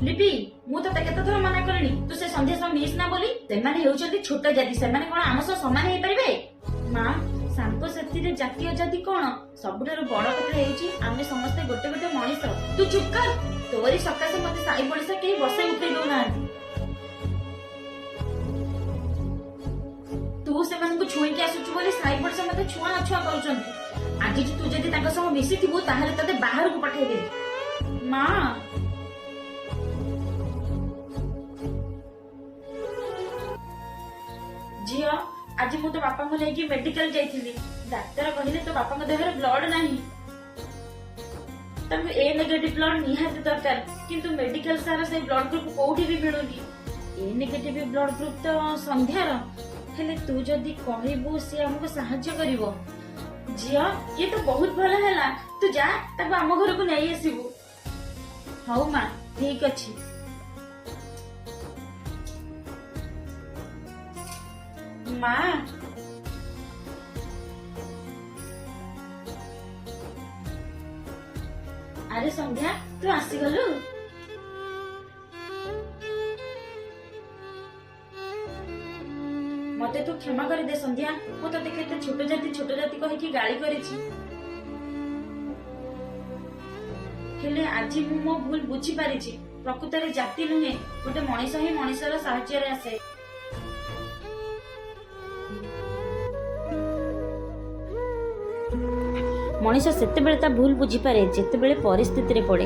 लिपि मु तो केते थर मना करनी तू से संध्या सब मिस ना बोली सेमाने हेउचंती छोट जाति सेमाने कोन आम सह समान हे परिबे मां सांको सत्ती जातीय जाति कोन सबुठारु बड़ कथा हेउची आमे समस्त गोटे गोटे मनीष तू चुप कर तोरी सकासे मते साई पड़िसा के बसे उठै दो ना तू से मन को छुई के आसुछु बोली साई पड़िसा मते छुआ अछुआ करूछंती आज तू जदी ताका सह मिसी थिबु ताहाले तते बाहर को पठाई देबी मां झियो आज मु तो बापा को लेके मेडिकल जाइथिली डाक्टर कहले तो बापा को देहरे ब्लड नाही तब ए नेगेटिव ब्लड निहात दरकार किंतु मेडिकल सारा से ब्लड ग्रुप कोठी भी मिलुनी ए नेगेटिव ब्लड ग्रुप तो संध्यार हेले तू जदी कहबो से हमको सहायता करिवो झियो ये तो बहुत भला हैला तू जा तब हम घर को नै आसीबो हौ मां ठीक अछि मां अरे संध्या तू आसी गलु मते तू क्षमा कर दे संध्या मु तते केते छोट जाति कहि की गाली करिछि हेले आज मु मो भूल बुझी पारिछि प्रकृत रे जाति नुहे गोटे मनीष ही मनीषर साहाय्य रे आसे मनीष सेते बेले ता भूल बुझी पारे जेते बेले परिस्थिति रे पड़े।